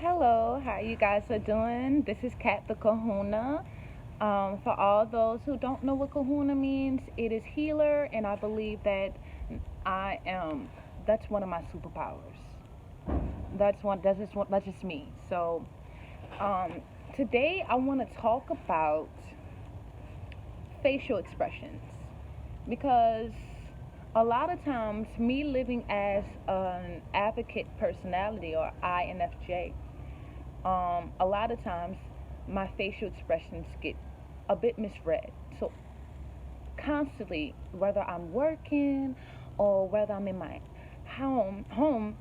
Hello, how you guys are doing? This is Kat the Kahuna. For all those who don't know what Kahuna means, it is healer, and I believe that I am. That's one of my superpowers. That's one. That's just one. That's just me. So um, today I want to talk about facial expressions because a lot of times me living as an advocate personality or INFJ, a lot of times my facial expressions get a bit misread. So constantly, whether I'm working or whether I'm in my home,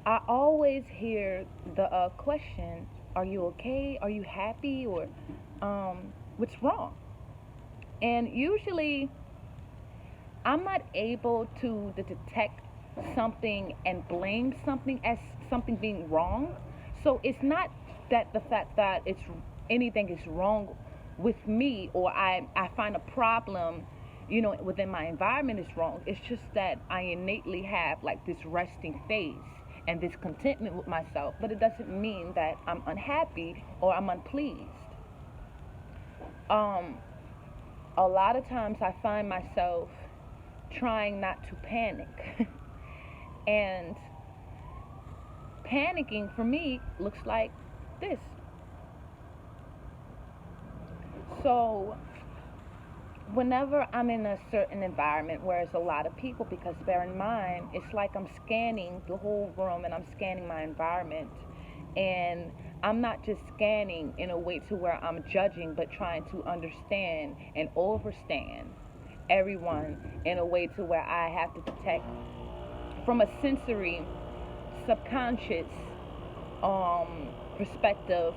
I always hear the question, "Are you okay? Are you happy? Or what's wrong?" And usually, I'm not able to detect something and blame something as something being wrong. So it's not that the fact that it's anything is wrong with me or I find a problem, within my environment is wrong. It's just that I innately have like this resting face and this contentment with myself, but it doesn't mean that I'm unhappy or I'm unpleased. Um, a lot of times I find myself trying not to panic. And panicking for me looks like this. So, whenever I'm in a certain environment where there's a lot of people, because bear in mind, it's like I'm scanning the whole room and I'm scanning my environment. And I'm not just scanning in a way to where I'm judging, but trying to understand and overstand everyone in a way to where I have to detect from a sensory subconscious perspective,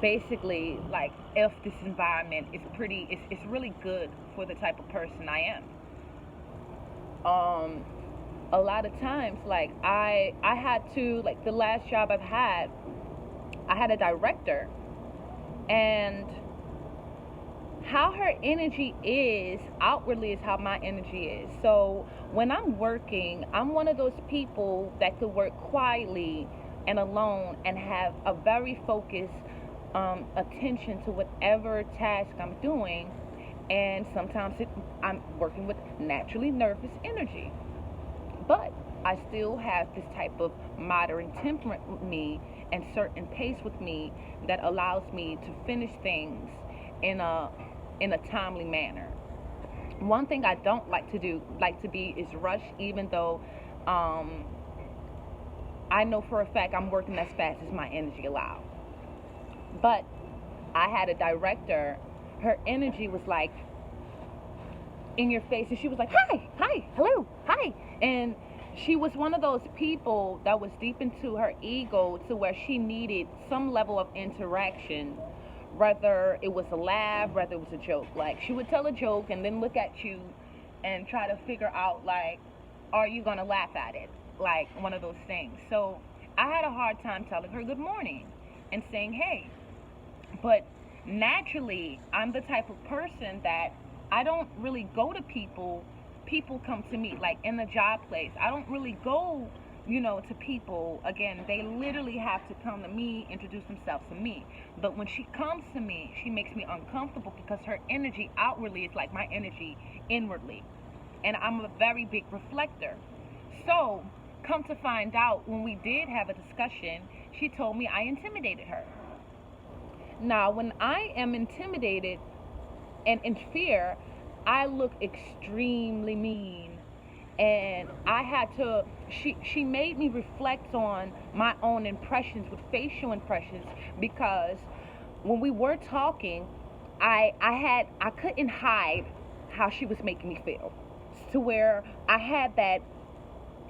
basically like if this environment is it's really good for the type of person I am. A lot of times, like I had to, like, the last job I had a director, and how her energy is outwardly is how my energy is. So when I'm working, I'm one of those people that could work quietly and alone and have a very focused attention to whatever task I'm doing. And sometimes I'm working with naturally nervous energy, but I still have this type of moderate temperament with me and certain pace with me that allows me to finish things in a timely manner. One thing I don't like to be, is rush, even though um, I know for a fact I'm working as fast as my energy allows. But I had a director, her energy was like in your face, and she was like, "Hi, hi, hello, hi." And she was one of those people that was deep into her ego to where she needed some level of interaction, whether it was a laugh, whether it was a joke. Like, she would tell a joke and then look at you and try to figure out, like, are you gonna laugh at it? Like, one of those things. So I had a hard time telling her good morning and saying hey. But naturally, I'm the type of person that I don't really go to people. People come to me, like in the job place. I don't really go, to people. Again, they literally have to come to me, introduce themselves to me. But when she comes to me, she makes me uncomfortable because her energy outwardly is like my energy inwardly. And I'm a very big reflector. So, come to find out, when we did have a discussion, she told me I intimidated her. Now, when I am intimidated and in fear, I look extremely mean. And I had to, she made me reflect on my own impressions with facial impressions, because when we were talking, I couldn't hide how she was making me feel, to where I had that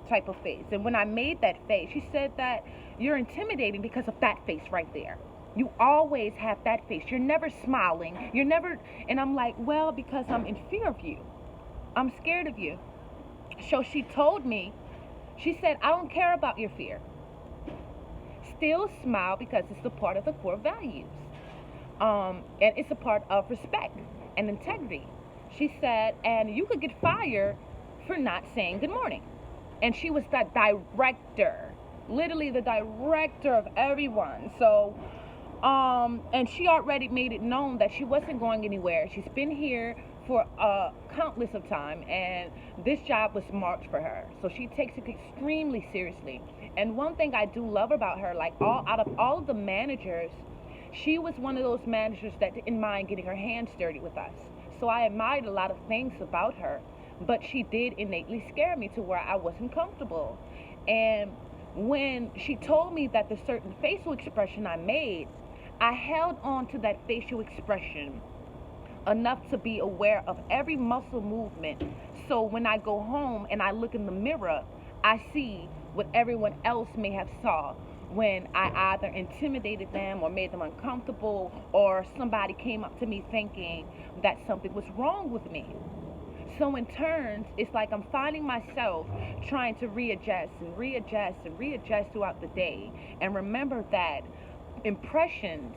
type of face. And when I made that face, she said that you're intimidating because of that face right there. You always have that face. You're never smiling. You're never. And I'm like, well, because I'm in fear of you. I'm scared of you. So she told me, she said, I don't care about your fear. Still smile, because it's a part of the core values. And it's a part of respect and integrity. She said, and you could get fired for not saying good morning. And she was the director. literally the director of everyone. So, and she already made it known that she wasn't going anywhere. She's been here for countless of time, and this job was marked for her. So she takes it extremely seriously. And one thing I do love about her, like out of all of the managers, she was one of those managers that didn't mind getting her hands dirty with us. So I admired a lot of things about her, but she did innately scare me to where I wasn't comfortable. And when she told me that the certain facial expression I made, I held on to that facial expression enough to be aware of every muscle movement. So when I go home and I look in the mirror, I see what everyone else may have saw when I either intimidated them or made them uncomfortable, or somebody came up to me thinking that something was wrong with me. So in turns, it's like I'm finding myself trying to readjust and readjust and readjust throughout the day, and remember that impressions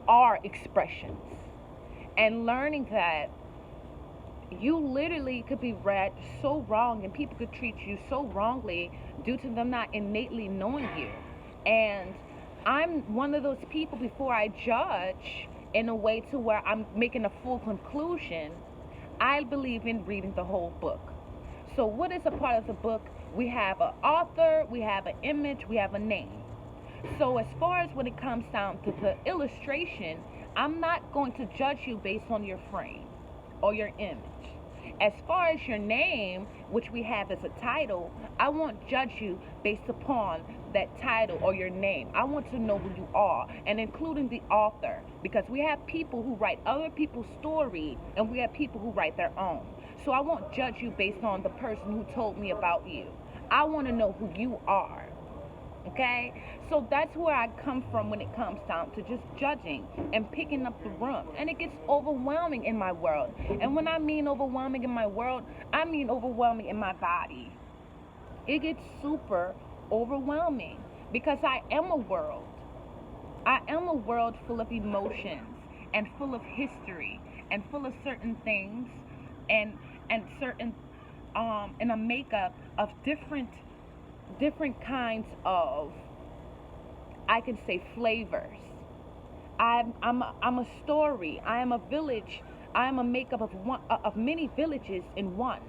are expressions, and learning that you literally could be read so wrong and people could treat you so wrongly due to them not innately knowing you. And I'm one of those people, before I judge in a way to where I'm making a full conclusion, I believe in reading the whole book. So what is a part of the book? We have an author, we have an image, we have a name. So as far as when it comes down to the illustration, I'm not going to judge you based on your frame or your image. As far as your name, which we have as a title, I won't judge you based upon that title or your name. I want to know who you are, and including the author, because we have people who write other people's story and we have people who write their own. So I won't judge you based on the person who told me about you. I want to know who you are. Okay, so that's where I come from when it comes down to just judging and picking up the rump, and it gets overwhelming in my world. And when I mean overwhelming in my world, I mean overwhelming in my body. It gets super overwhelming because I am a world. I am a world full of emotions and full of history and full of certain things and certain and a makeup of different kinds of, I can say, flavors. I'm a story. I am a village. I am a makeup of many villages in one.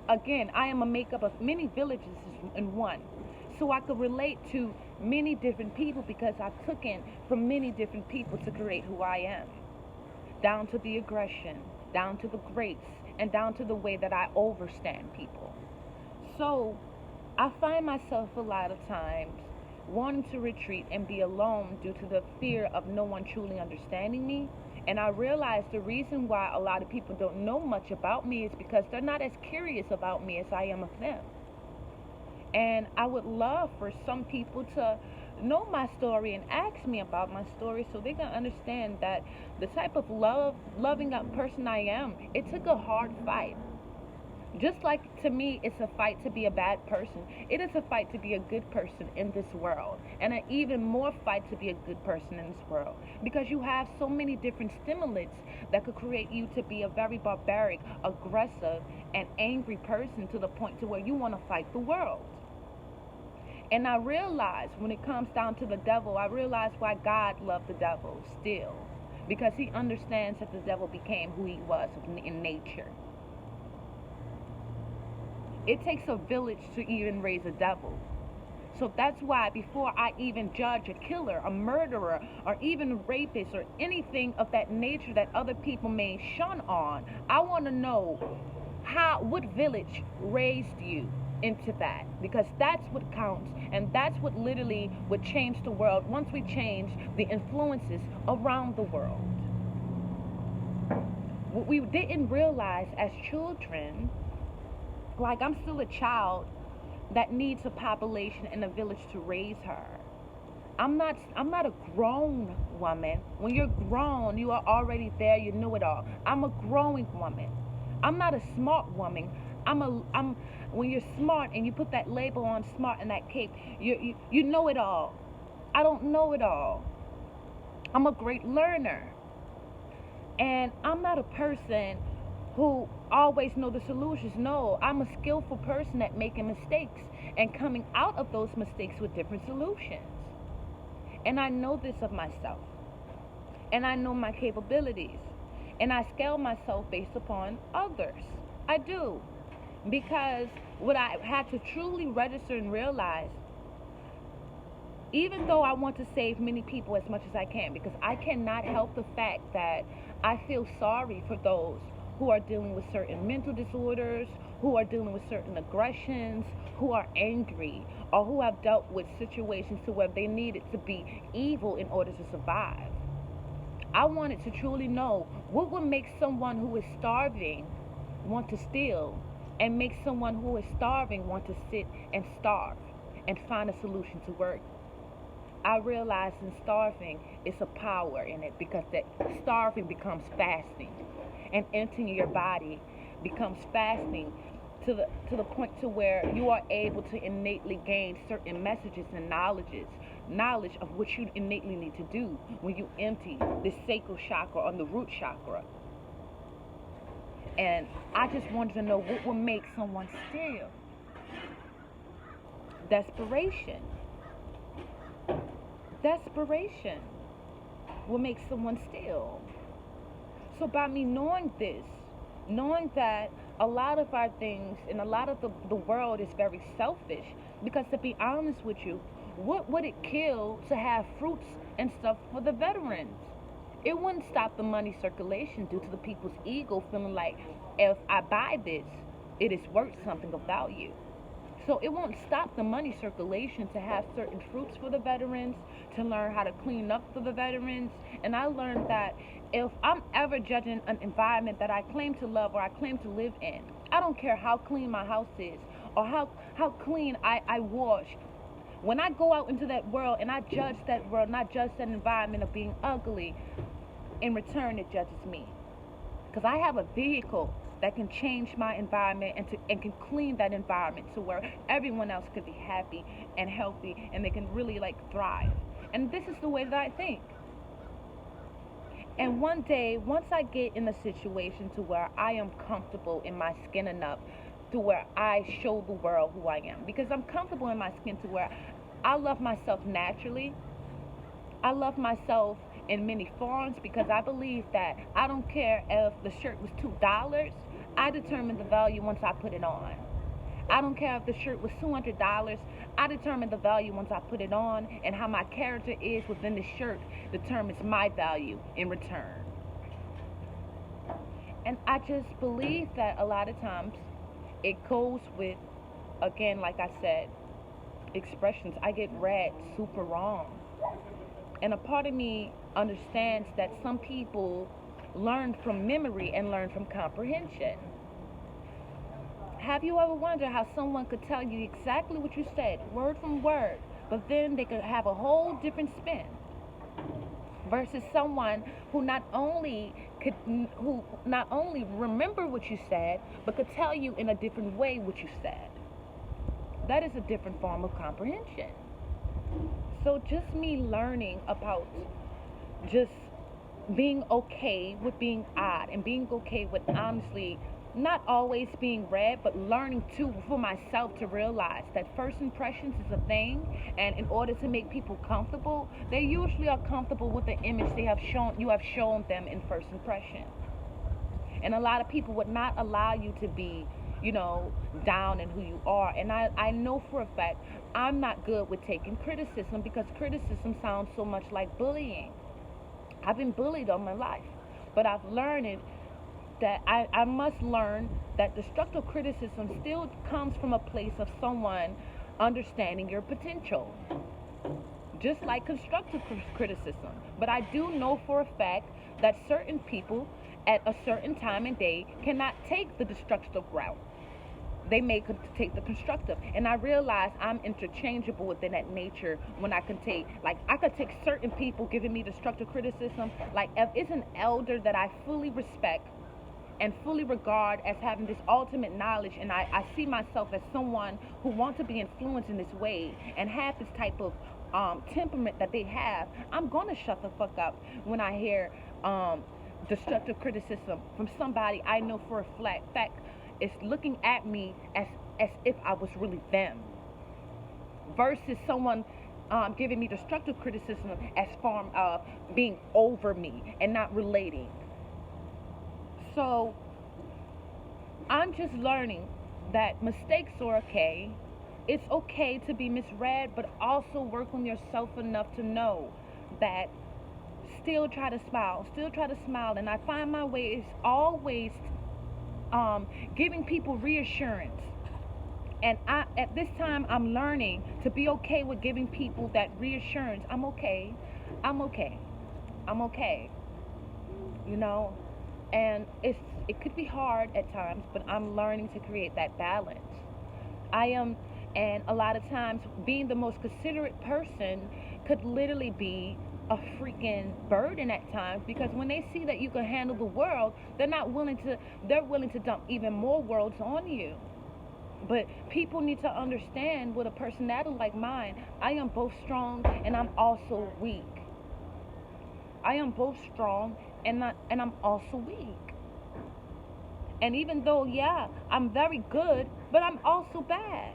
Again, I am a makeup of many villages in one. So I could relate to many different people because I've taken from many different people to create who I am. Down to the aggression, down to the grace, and down to the way that I overstand people. So I find myself a lot of times wanting to retreat and be alone due to the fear of no one truly understanding me. And I realize the reason why a lot of people don't know much about me is because they're not as curious about me as I am of them. And I would love for some people to know my story and ask me about my story so they can understand that the type of loving up person I am, it took a hard fight. Just like, to me, it's a fight to be a bad person, it is a fight to be a good person in this world, and an even more fight to be a good person in this world, because you have so many different stimulants that could create you to be a very barbaric, aggressive, and angry person to the point to where you want to fight the world. And I realize when it comes down to the devil, I realize why God loved the devil still, because he understands that the devil became who he was in nature. It takes a village to even raise a devil. So that's why before I even judge a killer, a murderer, or even a rapist, or anything of that nature that other people may shun on, I want to know what village raised you into that, because that's what counts, and that's what literally would change the world once we change the influences around the world. What we didn't realize as children, like, I'm still a child that needs a population and a village to raise her. I'm not a grown woman. When you're grown, you are already there, you know it all. I'm a growing woman. I'm not a smart woman. When you're smart and you put that label on smart and that cape, you know it all. I don't know it all. I'm a great learner. And I'm not a person who always know the solutions. No, I'm a skillful person at making mistakes and coming out of those mistakes with different solutions. And I know this of myself. And I know my capabilities. And I scale myself based upon others. I do. Because what I had to truly register and realize, even though I want to save many people as much as I can, because I cannot help the fact that I feel sorry for those who are dealing with certain mental disorders, who are dealing with certain aggressions, who are angry, or who have dealt with situations to where they needed to be evil in order to survive. I wanted to truly know what would make someone who is starving want to steal, and make someone who is starving want to sit and starve and find a solution to work. I realized in starving, it's a power in it, because that starving becomes fasting, and emptying your body becomes fasting to the point to where you are able to innately gain certain messages and knowledge of what you innately need to do when you empty the sacral chakra or the root chakra. And I just wanted to know what would make someone steal. Desperation. Desperation will make someone steal. So by me knowing this, knowing that a lot of our things and a lot of the world is very selfish, because to be honest with you, what would it kill to have fruits and stuff for the veterans? It wouldn't stop the money circulation due to the people's ego feeling like, if I buy this, it is worth something of value. So it won't stop the money circulation to have certain fruits for the veterans, to learn how to clean up for the veterans. And I learned that if I'm ever judging an environment that I claim to love or I claim to live in, I don't care how clean my house is or how clean I wash. When I go out into that world and I judge that world and I judge that environment of being ugly, in return it judges me. Because I have a vehicle that can change my environment and can clean that environment to where everyone else could be happy and healthy and they can really thrive. And this is the way that I think. And one day, once I get in a situation to where I am comfortable in my skin enough to where I show the world who I am, because I'm comfortable in my skin to where I love myself naturally. I love myself in many forms, because I believe that I don't care if the shirt was $2. I determine the value once I put it on. I don't care if the shirt was $200. I determine the value once I put it on, and how my character is within the shirt determines my value in return. And I just believe that a lot of times it goes with, again, like I said, expressions. I get read super wrong. And a part of me understands that some people learn from memory and learn from comprehension. Have you ever wondered how someone could tell you exactly what you said, word from word, but then they could have a whole different spin? Versus someone who not only remember what you said, but could tell you in a different way what you said. That is a different form of comprehension. So just me learning about just being okay with being odd, and being okay with honestly not always being read, but learning too for myself to realize that first impressions is a thing, and in order to make people comfortable, they usually are comfortable with the image you have shown them in first impression. And a lot of people would not allow you to be, down in who you are. And I know for a fact I'm not good with taking criticism, because criticism sounds so much like bullying. I've been bullied all my life, but I've learned that I must learn that destructive criticism still comes from a place of someone understanding your potential, just like constructive criticism. But I do know for a fact that certain people at a certain time and day cannot take the destructive route. They may take the constructive, and I realize I'm interchangeable within that nature. When I could take certain people giving me destructive criticism, like if it's an elder that I fully respect and fully regard as having this ultimate knowledge, and I see myself as someone who wants to be influenced in this way and have this type of temperament that they have, I'm going to shut the fuck up when I hear destructive criticism from somebody I know for a fact is looking at me as if I was really them, versus someone giving me destructive criticism as form of being over me and not relating. So I'm just learning that mistakes are okay. It's okay to be misread, but also work on yourself enough to know that still try to smile. And I find my way is always giving people reassurance. And at this time, I'm learning to be okay with giving people that reassurance. I'm okay. I'm okay. I'm okay. You know, and it could be hard at times, but I'm learning to create that balance. I am, and a lot of times being the most considerate person could literally be a freaking burden at times, because when they see that you can handle the world, they're willing to dump even more worlds on you. But people need to understand, with a personality like mine, I am both strong and I'm also weak. I am both strong and I'm also weak. And even though, yeah, I'm very good, but I'm also bad.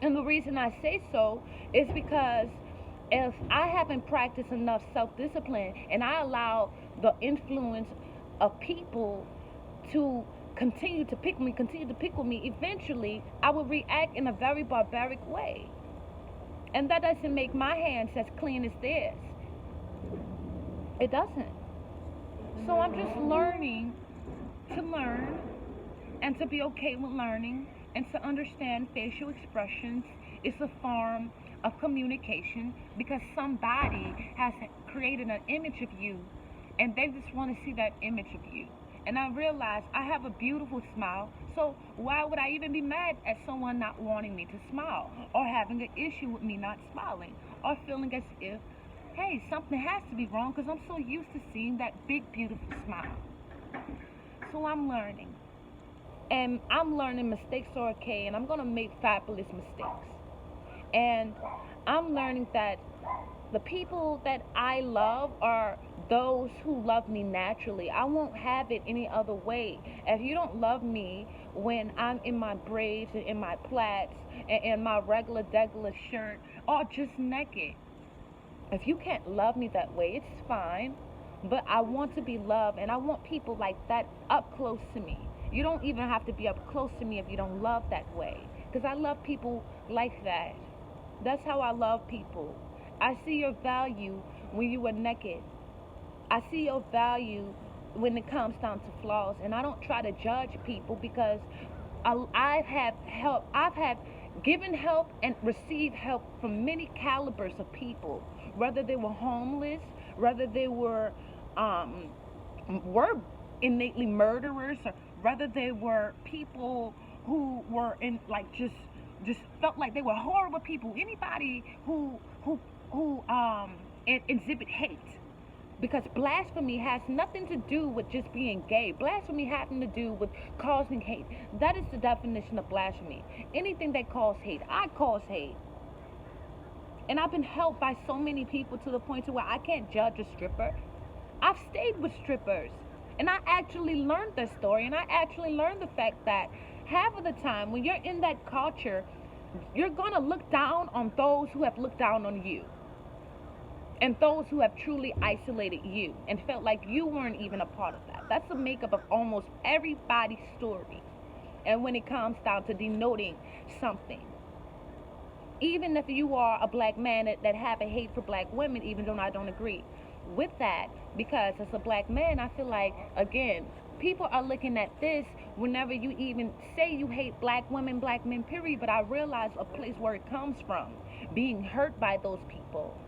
And the reason I say so is because if I haven't practiced enough self-discipline and I allow the influence of people to continue to pick with me, eventually I will react in a very barbaric way. And that doesn't make my hands as clean as theirs. It doesn't. So I'm just learning to learn and to be okay with learning and to understand facial expressions is a form of communication, because somebody has created an image of you and they just want to see that image of you. And I realize I have a beautiful smile, so why would I even be mad at someone not wanting me to smile, or having an issue with me not smiling, or feeling as if, hey, something has to be wrong because I'm so used to seeing that big, beautiful smile. So I'm learning. And I'm learning mistakes are okay, and I'm going to make fabulous mistakes. And I'm learning that the people that I love are those who love me naturally. I won't have it any other way. If you don't love me when I'm in my braids and in my plaits and in my degular shirt, or just naked, if you can't love me that way, it's fine. But I want to be loved, and I want people like that up close to me. You don't even have to be up close to me if you don't love that way, because I love people like that. That's how I love people. I see your value when you are naked. I see your value when it comes down to flaws, and I don't try to judge people, because I've had help. I've had given help and received help from many calibers of people, whether they were homeless, whether they were innately murderers, or whether they were people who were in like just felt like they were horrible people. Anybody who exhibit hate, because blasphemy has nothing to do with just being gay. Blasphemy having to do with causing hate. That is the definition of blasphemy. Anything that causes hate. I cause hate. And I've been helped by so many people to the point to where I can't judge a stripper. I've stayed with strippers. And I actually learned their story. And I actually learned the fact that half of the time when you're in that culture, you're going to look down on those who have looked down on you. And those who have truly isolated you and felt like you weren't even a part of that. That's the makeup of almost everybody's story. And when it comes down to denoting something, even if you are a black man that have a hate for black women, even though I don't agree with that, because as a black man, I feel like, again, people are looking at this whenever you even say you hate black men, period. But I realize a place where it comes from, being hurt by those people.